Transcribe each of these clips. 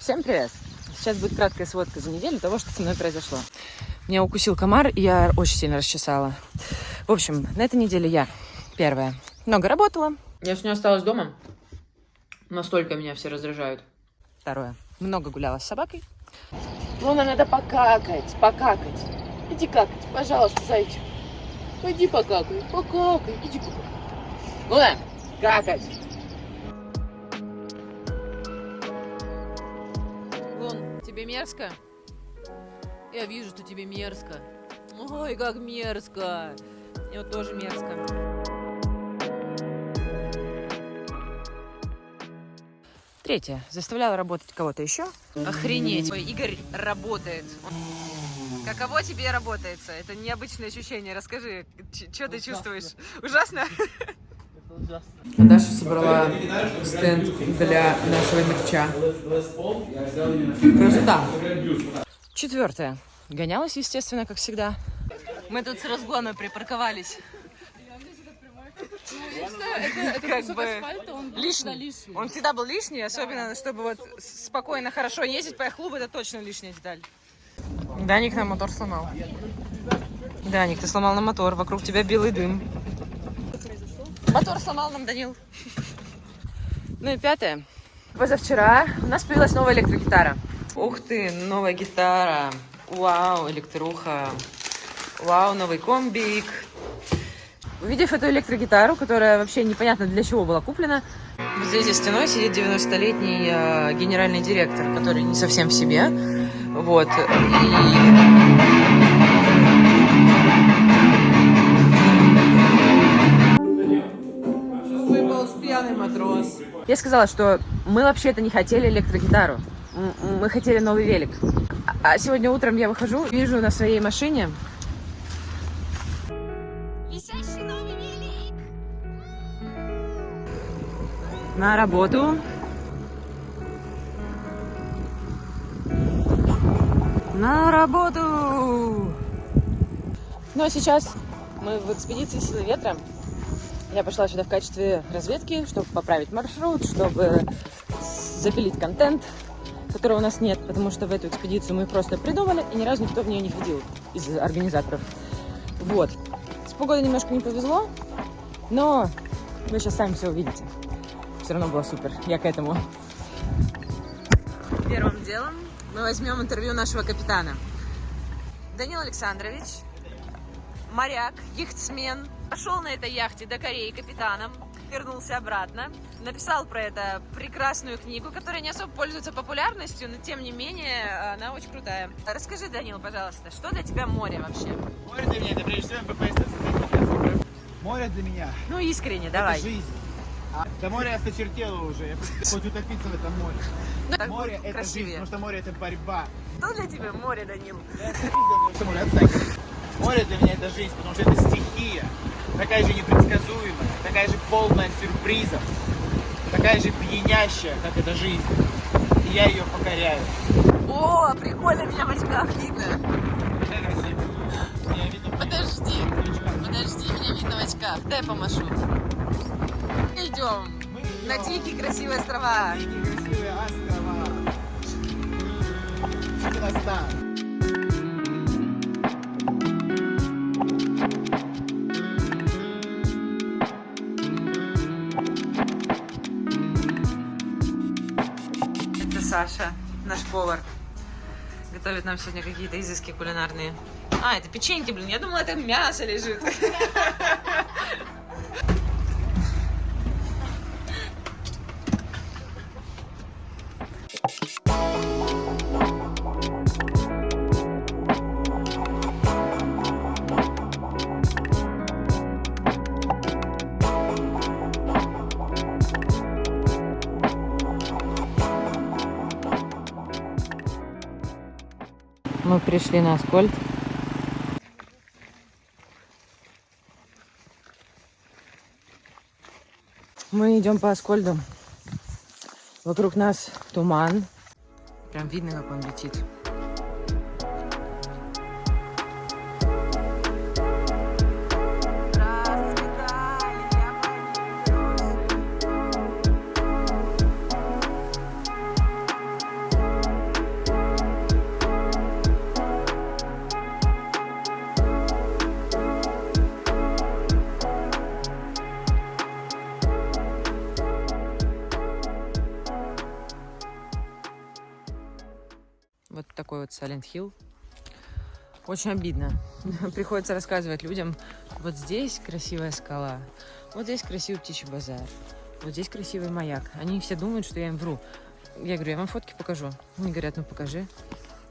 Всем привет! Сейчас будет краткая сводка за неделю того, что со мной произошло. Меня укусил комар, и я очень сильно расчесала. В общем, на этой неделе я, первое, много работала. Я сегодня осталась дома. Настолько меня все раздражают. Второе, много гуляла с собакой. Луна, надо покакать. Иди какать, пожалуйста, зайчик. Пойди покакай, иди покакай. Луна, какать. Лун, тебе мерзко? Я вижу, что тебе мерзко. Ой, как мерзко. Мне вот тоже мерзко. Третье, заставляла работать кого-то еще. Охренеть. Ой, Игорь работает. Каково тебе работается? Это необычное ощущение. Расскажи, что ты чувствуешь? Ужасно? Даша собрала стенд для нашего мерча. Красота. Четвертое, гонялась, естественно, как всегда. Мы тут с разгона припарковались. Это Как кусок бы асфальта, он был всегда лишний. Он всегда был лишний, особенно, чтобы вот спокойно, хорошо ездить по клубу, это точно лишняя деталь. Даник нам мотор сломал. Даник, ты сломал нам мотор, вокруг тебя белый дым. Мотор сломал нам Данил. Ну и пятое. Позавчера у нас появилась новая электрогитара. Ух ты, новая гитара. Вау, электруха. Вау, новый комбик. Увидев эту электрогитару, которая вообще непонятно для чего была куплена, здесь за стеной сидит 90-летний генеральный директор, который не совсем в себе. Вот. Выпал пьяный матрос. Я сказала, что мы вообще-то не хотели электрогитару. Мы хотели новый велик. А сегодня утром я выхожу, вижу на своей машине Висящий новый велик. на работу. На работу! Ну а сейчас мы в экспедиции «Силы ветра». Я пошла сюда в качестве разведки, чтобы поправить маршрут, чтобы запилить контент, которого у нас нет, потому что в эту экспедицию мы просто придумали, и ни разу никто в нее не ходил из организаторов. Вот. С погодой немножко не повезло, но вы сейчас сами все увидите. Все равно было супер. Я к этому. Первым делом мы возьмем интервью нашего капитана. Данил Александрович, моряк, яхтсмен, пошел на этой яхте до Кореи капитаном, вернулся обратно, написал про это прекрасную книгу, которая не особо пользуется популярностью, но тем не менее она очень крутая. Расскажи, Данил, пожалуйста, что для тебя море вообще? Море для меня это прежде всего МППС. Море для меня Ну, искренне, это давай. жизнь. До моря я осточертела уже, я хочу утопиться в этом море. Так Море будет это красивее. жизнь, потому что море это борьба. Что для тебя море, Данил? Море, отстань. Море для меня это жизнь, потому что это стихия, такая же непредсказуемая, такая же полная сюрпризов, такая же пьянящая, как эта жизнь. И я ее покоряю. О, прикольно, меня в очках видно. Какая красивая. Меня видно в Подожди, очках. подожди, меня видно в очках. Дай помашу. Идем на дикие красивые острова. Дикие красивые острова. Казахстан. Это Саша, наш повар. Готовит нам сегодня какие-то изыски кулинарные. А, это печеньки, блин. Я думала, это мясо лежит. Мы пришли на Аскольд. Мы идем по Аскольду. Вокруг нас туман. Прям видно, как он летит. Вот такой вот Silent Hill. Очень обидно. Приходится рассказывать людям, вот здесь красивая скала, вот здесь красивый птичий базар, вот здесь красивый маяк. Они все думают, что я им вру. Я говорю, я вам фотки покажу. Они говорят, ну покажи.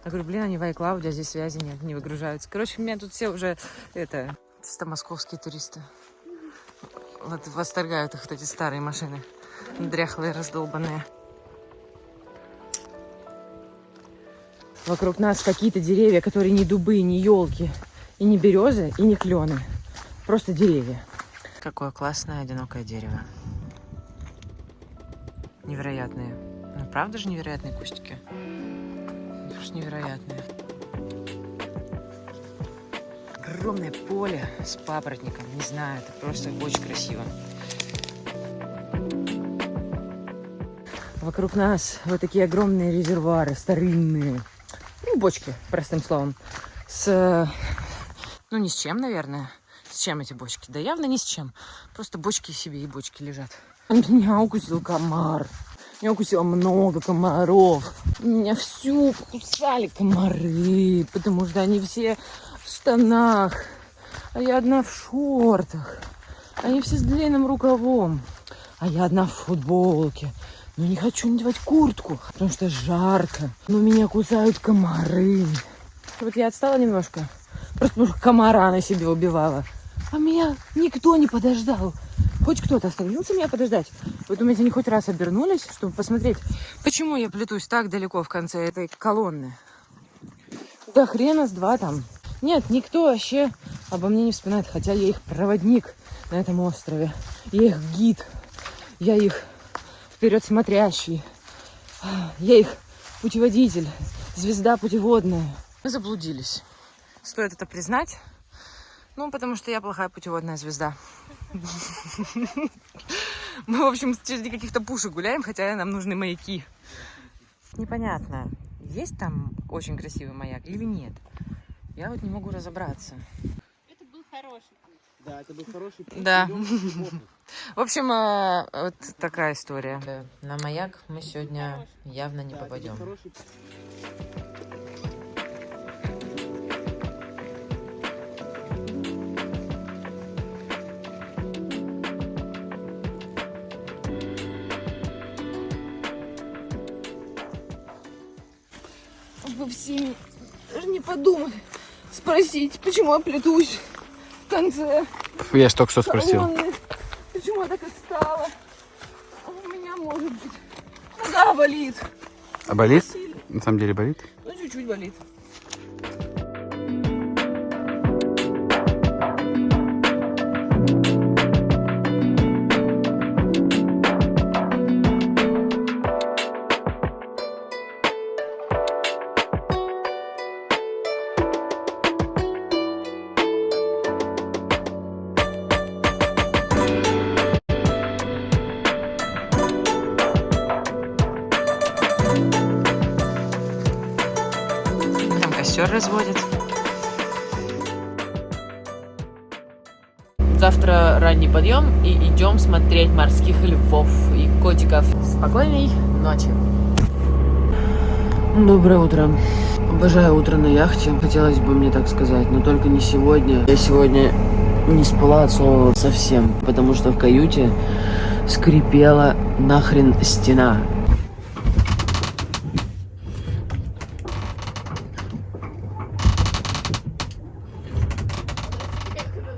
Я говорю, блин, они в iCloud, а здесь связи нет, не выгружаются. Короче, меня тут все уже, чисто московские туристы. Вот восторгают их вот эти старые машины. Дряхлые, раздолбанные. Вокруг нас какие-то деревья, которые не дубы, не елки, и не березы, и не клены. Просто деревья. Какое классное одинокое дерево. Невероятные. Ну, правда же невероятные кустики? Это же невероятные. Огромное поле с папоротником. Не знаю, это просто очень красиво. Вокруг нас вот такие огромные резервуары, старинные. Ну, бочки, простым словом. Ну, ни с чем, наверное. С чем эти бочки? Да явно ни с чем. Просто бочки себе и бочки лежат. Меня укусил комар. Меня укусило много комаров. Меня всю покусали комары, потому что они все в штанах, а я одна в шортах. Они все с длинным рукавом, а я одна в футболке. Но не хочу надевать куртку, потому что жарко. Но меня кусают комары. Вот я отстала немножко. Просто потому что комара на себе убивала. А меня никто не подождал. Хоть кто-то остановился меня подождать. Вы думаете, они хоть раз обернулись, чтобы посмотреть, почему я плетусь так далеко в конце этой колонны? Да хрена с два там. Нет, никто вообще обо мне не вспоминает. Хотя я их проводник на этом острове. Я их гид. Я их вперед смотрящий. Я их путеводитель. Звезда путеводная. Мы заблудились. Стоит это признать. Ну, потому что я плохая путеводная звезда. Мы, в общем, через каких-то пушек гуляем, хотя нам нужны маяки. Непонятно, есть там очень красивый маяк или нет. Я вот не могу разобраться. Это был хороший путь. Да, это был хороший путь. Да. В общем, вот такая история. На маяк мы сегодня явно не попадем. Вы все даже не подумали спросить, почему я плетусь в конце Я ж только что спросил. колонны. Почему я так отстала? А у меня, может быть, нога болит. А болит? На самом деле болит? Ну, чуть-чуть болит. Там костер разводят. Завтра ранний подъем и идем смотреть морских львов и котиков. Спокойной ночи. Доброе утро. Обожаю утро на яхте. Хотелось бы мне так сказать, но только не сегодня. Я сегодня не спала от слова совсем, потому что в каюте скрипела нахрен стена.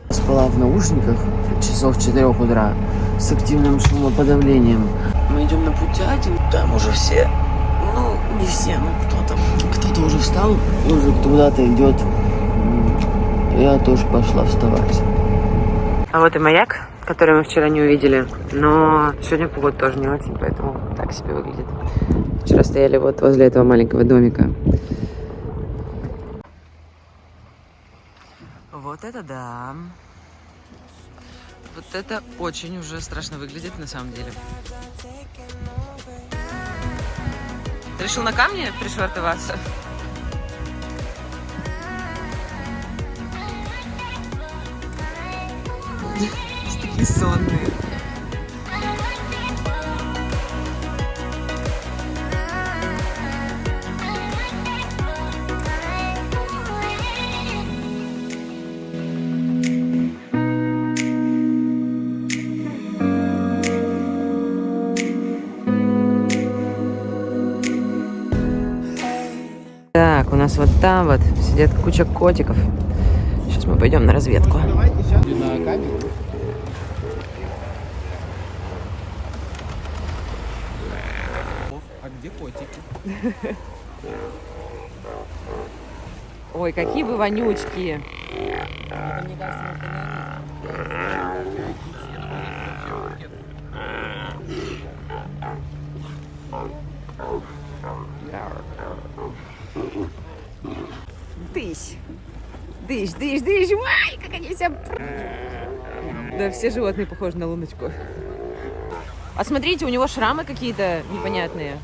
Спала в наушниках часов 4 утра с активным шумоподавлением. Мы идем на Путятин, там уже все, ну не все, ну кто-то уже встал, уже куда-то идет. Я тоже пошла вставать. А вот и маяк, который мы вчера не увидели, но сегодня погода тоже не очень, поэтому так себе выглядит. Вчера стояли вот возле этого маленького домика. Вот это да. Вот это очень уже страшно выглядит на самом деле. Ты решил на камне пришвартоваться? Такие сонные. Так, у нас вот там вот сидят куча котиков. Сейчас мы пойдем на разведку. Давайте сейчас на камеру. А где котики? Ой, какие вы вонючки. Дыщ. Дыщ, дыщ, дыщ. Ой, как они все... Да, все животные похожи на Луночку. А смотрите, у него шрамы какие-то непонятные.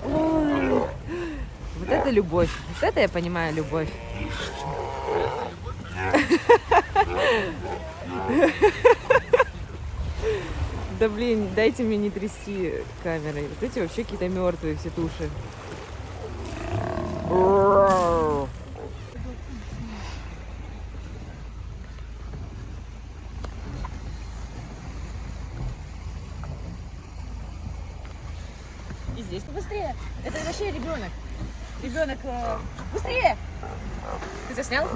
Ой, вот это любовь. Вот это я понимаю любовь. Да блин, дайте мне не трясти камерой. Вот эти вообще какие-то мертвые все туши. И здесь быстрее. Это вообще ребенок. Ребенок, быстрее! Ты заснял?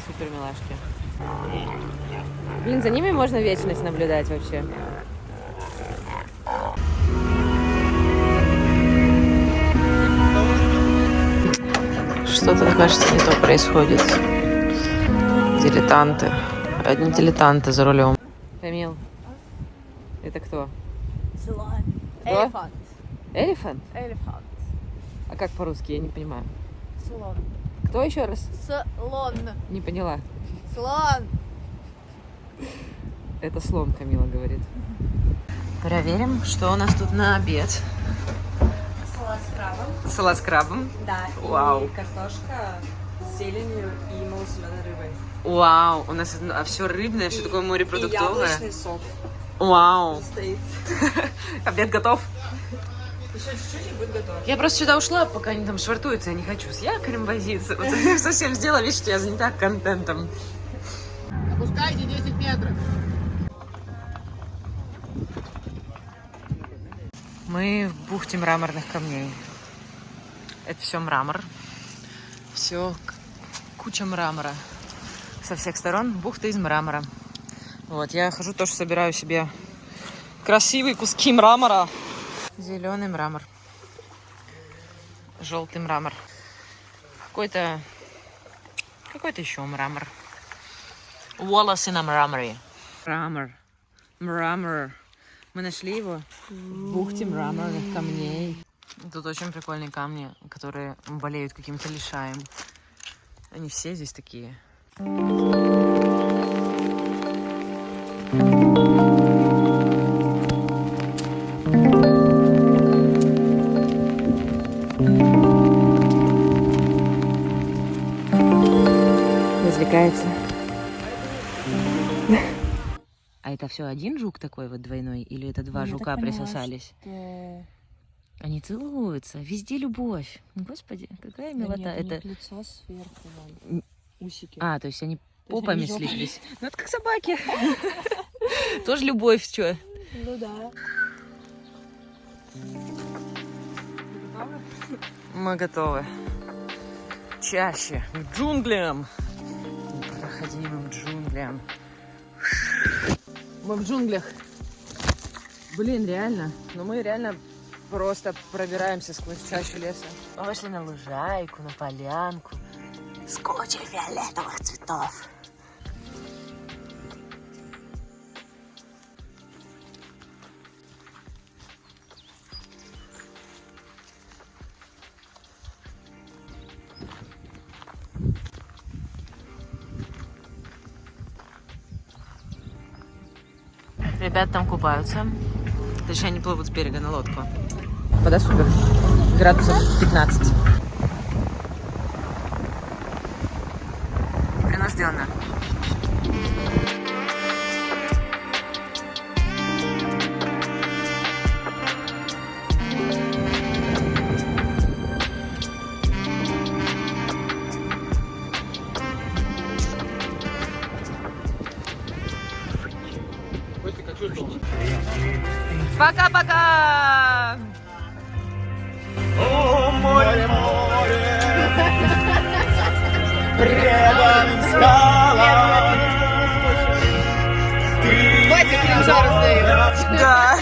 Супер милашки. Блин, за ними можно вечность наблюдать вообще. Что-то, кажется, не то происходит. Дилетанты. Одни дилетанты за рулем. Камил, это кто? Слон. Кто? Элефант. Элефант? Элефант. А как по-русски? Я не понимаю. Слон. Кто еще раз? Слон. Не поняла. Слон. Это слон, Камила говорит. Проверим, что у нас тут на обед. Салат с крабом. Салат с крабом. Да. Вау. И картошка с зеленью и малосоленой рыбой. Вау, у нас все рыбное, все такое И морепродуктовое. яблочный сок Вау. стоит. Обед готов. Еще чуть-чуть и будет готово. Я просто сюда ушла, пока они там швартуются, я не хочу с якорем возиться. Вот я совсем сделала вид, что я занята контентом. Опускайте 10 метров. Мы в бухте мраморных камней. Это все мрамор. Все куча мрамора. Со всех сторон бухта из мрамора. Вот, я хожу, тоже собираю себе красивые куски мрамора. Зеленый мрамор. Желтый мрамор. Какой-то еще мрамор. Волосы на мраморе. Мрамор. Мрамор. Мы нашли его в бухте мраморных камней. Тут очень прикольные камни, которые болеют каким-то лишаем. Они все здесь такие. Развлекается. А это все один жук такой вот двойной? Или это два жука присосались? Они целуются. Везде любовь. Господи, какая милота. Это лицо сверху, вон. Усики. А, то есть они попами слиплись. Ну, это как собаки. Тоже любовь, что? Ну да. Мы готовы. Чаще. К джунглям. Непроходимым джунглям. Мы в джунглях. Блин, реально. Ну мы реально просто пробираемся сквозь чащу леса. Мы вышли на лужайку, на полянку. С кучей фиолетовых цветов. Ребята там купаются. Точнее, они плывут с берега на лодку. Вода супер. Градусов 15. Принужденно. Пока-пока! О, море, море, преданным скалам. Ты Да.